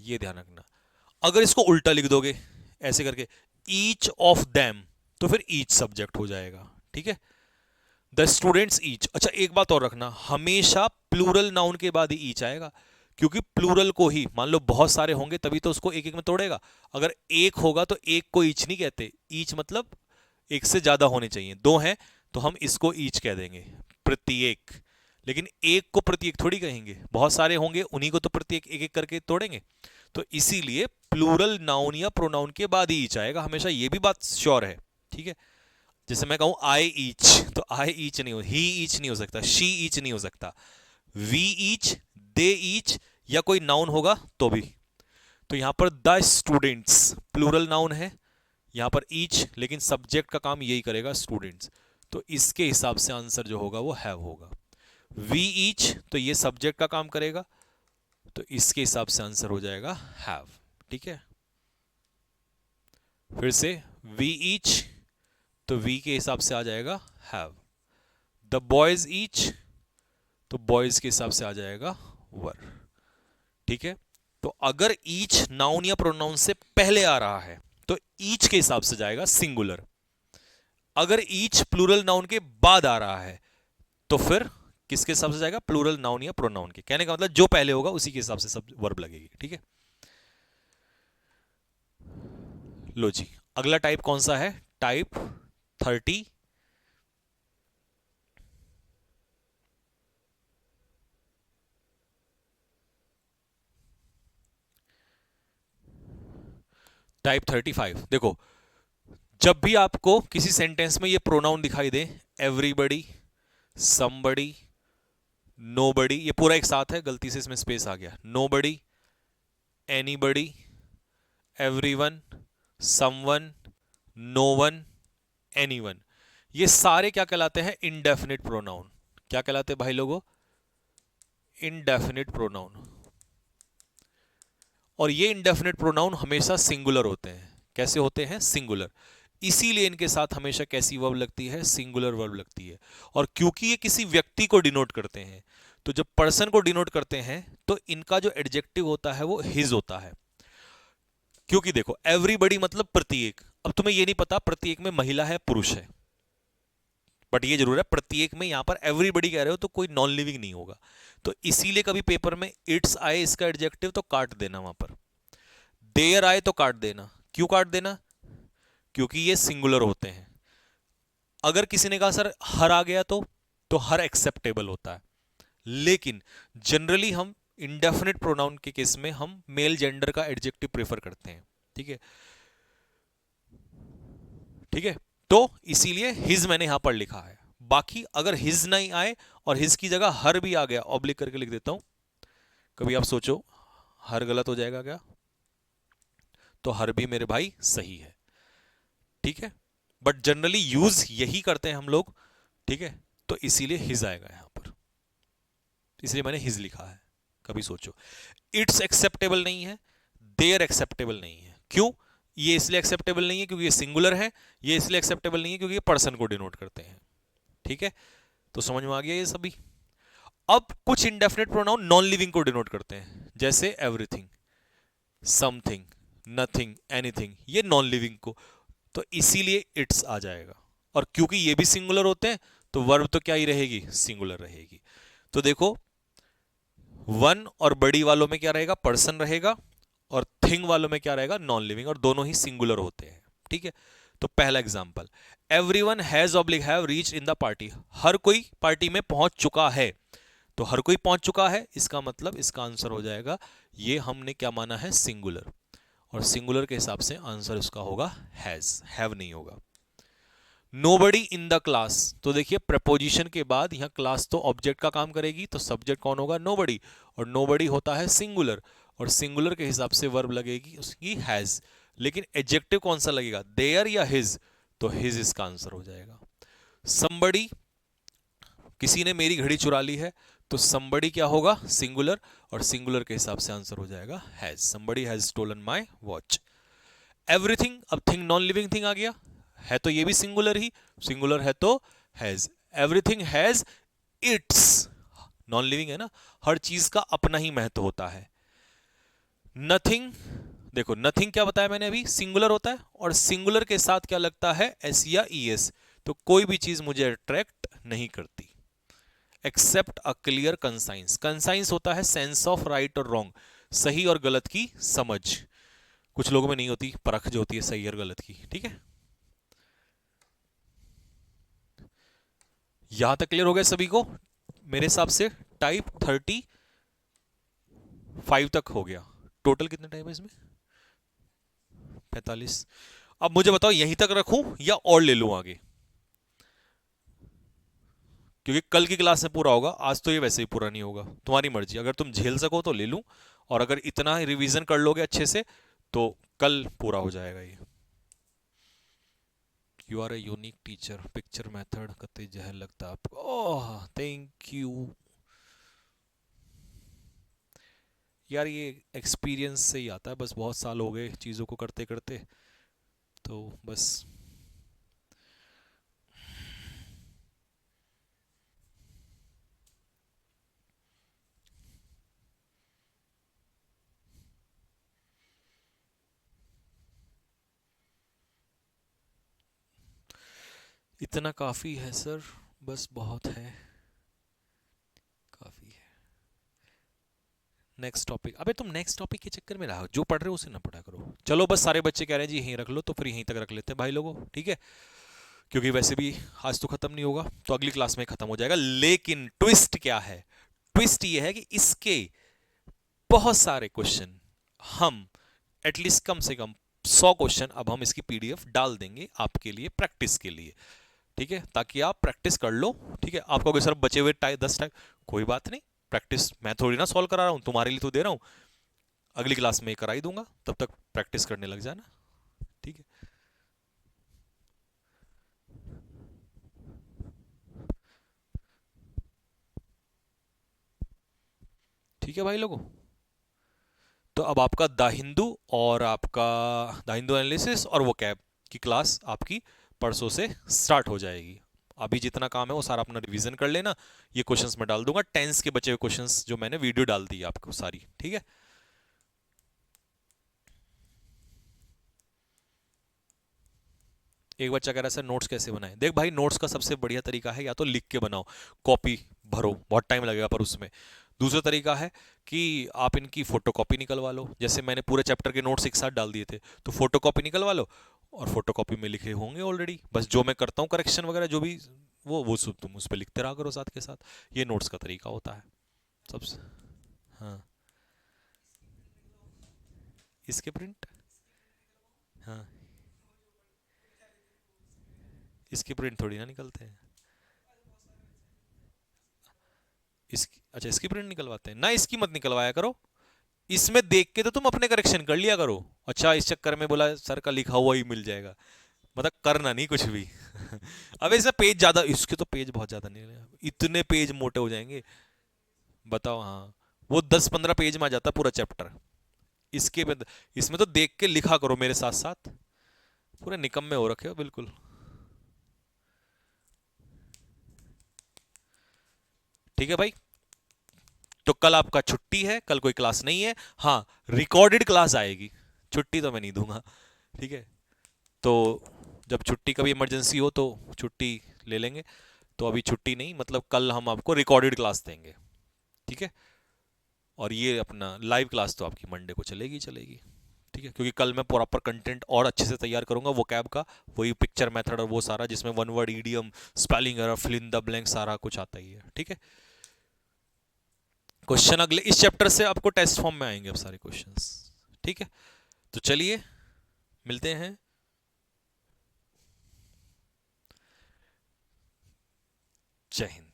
ये ध्यान रखना। अगर इसको उल्टा लिख दोगे ऐसे करके, ईच ऑफ देम, तो फिर ईच सब्जेक्ट हो जाएगा। ठीक है, द स्टूडेंट्स ईच। अच्छा एक बात और रखना, हमेशा प्लूरल नाउन के बाद ही ईच आएगा, क्योंकि प्लूरल को ही, मान लो बहुत सारे होंगे तभी तो उसको एक एक में तोड़ेगा, अगर एक होगा तो एक को ईच नहीं कहते, ईच मतलब एक से ज्यादा होने चाहिए, दो हैं तो हम इसको ईच कह देंगे, प्रत्येक। लेकिन एक को प्रत्येक थोड़ी कहेंगे, बहुत सारे होंगे उन्हीं को तो प्रत्येक एक एक करके तोड़ेंगे। तो इसीलिए प्लूरल नाउन या प्रोनाउन के बाद ही ईच आएगा हमेशा, ये भी बात श्योर है। ठीक है, जैसे मैं कहूं आई ईच, तो आई ईच नहीं हो, ही ईच नहीं हो सकता, शी ईच नहीं हो सकता, वी ईच, दे ईच, या कोई नाउन होगा तो भी। तो यहां पर द स्टूडेंट्स प्लूरल नाउन है, यहां पर ईच, लेकिन सब्जेक्ट का काम यही करेगा स्टूडेंट्स, तो इसके हिसाब से आंसर जो होगा वो हैव होगा। वी ईच, तो ये सब्जेक्ट का काम करेगा, तो इसके हिसाब से आंसर हो जाएगा हैव। ठीक है, फिर से वी ईच, तो वी के हिसाब से आ जाएगा हैव। द बॉयज ईच, तो बॉयज के हिसाब से आ जाएगा वर। ठीक है, तो अगर ईच नाउन या प्रोनाउन से पहले आ रहा है तो ईच के हिसाब से जाएगा सिंगुलर, अगर ईच प्लूरल नाउन के बाद आ रहा है तो फिर किसके हिसाब से जाएगा, प्लूरल नाउन या प्रोनाउन के। कहने का मतलब जो पहले होगा उसी के हिसाब से सब वर्ब लगेगी। ठीक है, लो जी, अगला टाइप कौन सा है, टाइप 30। टाइप 35। देखो, जब भी आपको किसी सेंटेंस में ये प्रोनाउन दिखाई दे, एवरीबडी, समबडी, नोबडी, ये पूरा एक साथ है, गलती से इसमें स्पेस आ गया, nobody, anybody, everyone, someone, known, anyone, ये सारे क्या कहलाते हैं, इंडेफिनिट प्रोनाउन। क्या कहलाते हैं भाई लोगों, इंडेफिनिट प्रोनाउन। और ये इंडेफिनिट प्रोनाउन हमेशा सिंगुलर होते हैं। कैसे होते हैं, सिंगुलर, इसीलिए इनके साथ हमेशा कैसी वर्ब लगती है, सिंगुलर वर्ब लगती है। और क्योंकि ये किसी व्यक्ति को डिनोट करते हैं, तो जब पर्सन को डिनोट करते हैं तो इनका जो एडजेक्टिव होता है वो हिज होता है। क्योंकि देखो, एवरीबडी मतलब प्रत्येक, अब तुम्हें ये नहीं पता प्रत्येक में महिला है पुरुष है, बट ये जरूर है प्रत्येक में यहां पर एवरीबडी कह रहे हो तो कोई नॉन लिविंग नहीं होगा, तो इसीलिए कभी पेपर में इट्स आए इसका एडजेक्टिव तो काट देना, वहां पर देयर आए तो काट देना। क्यों काट देना, क्योंकि ये सिंगुलर होते हैं। अगर किसी ने कहा सर हर आ गया तो हर एक्सेप्टेबल होता है, लेकिन जनरली हम इंडेफिनिट प्रोनाउन के केस में हम मेल जेंडर का एडजेक्टिव प्रेफर करते हैं। ठीक है, ठीक है, तो इसीलिए हिज मैंने यहां पर लिखा है। बाकी अगर हिज नहीं आए और हिज की जगह हर भी आ गया, ऑब्लिक करके लिख देता हूं, कभी आप सोचो हर गलत हो जाएगा क्या, तो हर भी मेरे भाई सही है। ठीक है, बट जनरली यूज यही करते हैं हम लोग। ठीक है, तो इसीलिए हिज आएगा यहां पर, इसलिए मैंने हिज लिखा है। कभी सोचो, इट्स एक्सेप्टेबल नहीं है, देयर एक्सेप्टेबल नहीं है, क्यों, ये इसलिए एक्सेप्टेबल नहीं है क्योंकि ये सिंगुलर है, ये इसलिए एक्सेप्टेबल नहीं है क्योंकि ये पर्सन को डिनोट करते हैं। ठीक है, तो समझ में आ गया ये सभी। अब कुछ इंडेफिनिट प्रोनाउन नॉन लिविंग को डिनोट करते हैं, जैसे एवरीथिंग, समथिंग, नथिंग, एनीथिंग, ये नॉन लिविंग को, तो इसीलिए इट्स आ जाएगा। और क्योंकि ये भी सिंगुलर होते हैं तो वर्ब तो क्या ही रहेगी, सिंगुलर रहेगी। तो देखो, वन और बड़ी वालों में क्या रहेगा, पर्सन रहेगा, और थिंग वालों में क्या रहेगा, नॉन लिविंग, और दोनों ही सिंगुलर होते हैं। ठीक है, तो पहला example, everyone has oblique have reached in the party, हर कोई पार्टी में पहुंच चुका है, तो हर कोई पहुंच चुका है, इसका मतलब इसका आंसर हो जाएगा, ये हमने क्या माना है, सिंगुलर। और सिंगुलर के हिसाब से आंसर उसका होगा हैज, हैव नहीं होगा। नोबडी इन द क्लास, तो देखिए प्रपोजिशन के बाद यहाँ क्लास तो ऑब्जेक्ट का काम करेगी, तो सब्जेक्ट कौन होगा, नोबडी, और नोबडी होता है सिंगुलर, और सिंगुलर के हिसाब से वर्ब लगेगी उसकी हैज। लेकिन एडजेक्टिव कौन सा लगेगा, देयर या हिज, तो हिज इसका आंसर हो जाएगा। समबडी, किसी ने मेरी घड़ी चुरा ली है, तो समबडी क्या होगा, सिंगुलर, और सिंगुलर के हिसाब से आंसर हो जाएगा has, somebody has stolen my watch. Everything, अब थिंग नॉन लिविंग थिंग आ गया है, तो ये भी सिंगुलर ही, सिंगुलर है तो has, everything has its, non living है ना, हर चीज का अपना ही महत्व होता है। नथिंग, देखो नथिंग क्या बताया मैंने अभी, सिंगुलर होता है, और सिंगुलर के साथ क्या लगता है, एस या ईएस, तो कोई भी चीज मुझे अट्रैक्ट नहीं करती। Except a clear conscience, conscience होता है सेंस ऑफ राइट और रॉन्ग, सही और गलत की समझ, कुछ लोगों में नहीं होती परख जो होती है सही और गलत की, ठीक है। यहां तक क्लियर हो गया सभी को, मेरे हिसाब से टाइप 35 तक हो गया। टोटल कितने टाइप है इसमें, 45। अब मुझे बताओ यहीं तक रखूं या और ले लूं आगे, क्योंकि कल की क्लास में पूरा होगा, आज तो ये वैसे ही पूरा नहीं होगा, तुम्हारी मर्जी, अगर तुम झेल सको तो ले लूं, और अगर इतना रिवीजन कर लोगे अच्छे से तो कल पूरा हो जाएगा ये। You are a unique teacher, picture method कतई जहर लगता आपको, ओह थैंक यू यार, ये एक्सपीरियंस से ही आता है, बस बहुत साल हो गए चीज़ों को करते करते, तो बस। इतना काफ़ी है सर, बस बहुत है, काफ़ी है। नेक्स्ट टॉपिक, अबे तुम नेक्स्ट टॉपिक के चक्कर में रहो, जो पढ़ रहे हो उसे ना पढ़ा करो। चलो बस सारे बच्चे कह रहे हैं जी यहीं रख लो, तो फिर यहीं तक रख लेते हैं भाई लोगों, ठीक है, क्योंकि वैसे भी आज तो खत्म नहीं होगा, तो अगली क्लास में खत्म हो जाएगा। लेकिन ट्विस्ट क्या है, ट्विस्ट ये है कि इसके बहुत सारे क्वेश्चन हम एटलीस्ट कम से कम 100 क्वेश्चन अब हम इसकी पीडीएफ डाल देंगे आपके लिए प्रैक्टिस के लिए, ठीक है, ताकि आप प्रैक्टिस कर लो, ठीक है। आपको अगर सर बचे हुए 10 टाइम, कोई बात नहीं, प्रैक्टिस मैं थोड़ी ना सॉल्व करा रहा हूं, तुम्हारे लिए तो दे रहा हूं, अगली क्लास में कराई दूंगा, तब तक प्रैक्टिस करने लग जाना, ठीक है। ठीक है भाई लोगों, तो अब आपका द हिंदू और आपका द हिंदू एनालिसिस और वो कैब की क्लास आपकी परसों से स्टार्ट हो जाएगी। अभी जितना काम है वो सारा अपना रिवीजन कर लेना, ये क्वेश्चंस मैं डाल दूंगा, टेंस के बचे हुए क्वेश्चंस जो मैंने वीडियो डाल दी आपको सारी, ठीक है। एक बच्चा कह रहा है सर नोट्स कैसे बनाएं, देख भाई नोट्स का सबसे बढ़िया तरीका है या तो लिख के बनाओ, कॉपी भरो, बहुत टाइम लगेगा पर उसमें। दूसरा तरीका है कि आप इनकी फोटोकॉपी निकलवा लो, जैसे मैंने पूरे चैप्टर के नोट्स एक साथ डाल दिए थे, तो फोटोकॉपी निकलवा लो, और फोटोकॉपी में लिखे होंगे ऑलरेडी, बस जो मैं करता हूँ करेक्शन वगैरह जो भी वो सब तुम उस पर लिखते रहा करो साथ के साथ, ये नोट्स का तरीका होता है सबसे। हाँ, इसके प्रिंट, हाँ इसके प्रिंट थोड़ी ना निकलते हैं, इसकी अच्छा इसकी प्रिंट निकलवाते हैं ना, इसकी मत निकलवाया करो, इसमें देख के तो तुम अपने करेक्शन कर लिया करो। अच्छा इस चक्कर में बोला सर का लिखा हुआ ही मिल जाएगा, मतलब करना नहीं कुछ भी अब इसमें पेज ज्यादा, इसके तो पेज बहुत ज्यादा नहीं, इतने पेज मोटे हो जाएंगे, बताओ। हाँ वो 10-15 पेज में आ जाता है पूरा चैप्टर, इसके इसमें तो देख के लिखा करो मेरे साथ साथ, पूरे निकम्मे हो रखे हो बिल्कुल। ठीक है भाई, तो कल आपका छुट्टी है, कल कोई क्लास नहीं है, हाँ रिकॉर्डेड क्लास आएगी, छुट्टी तो मैं नहीं दूंगा, ठीक है। तो जब छुट्टी कभी इमरजेंसी हो तो छुट्टी ले लेंगे, तो अभी छुट्टी नहीं, मतलब कल हम आपको रिकॉर्डेड क्लास देंगे, ठीक है। और ये अपना लाइव क्लास तो आपकी मंडे को चलेगी चलेगी, ठीक है, क्योंकि कल मैं प्रॉपर कंटेंट और अच्छे से तैयार करूंगा वो कैब का, वही पिक्चर मेथड और वो सारा जिसमें one word idiom spelling error fill in the blank सारा कुछ आता ही है, ठीक है। क्वेश्चन अगले इस चैप्टर से आपको टेस्ट फॉर्म में आएंगे अब सारे क्वेश्चंस, ठीक है। तो चलिए मिलते हैं। जय हिंद।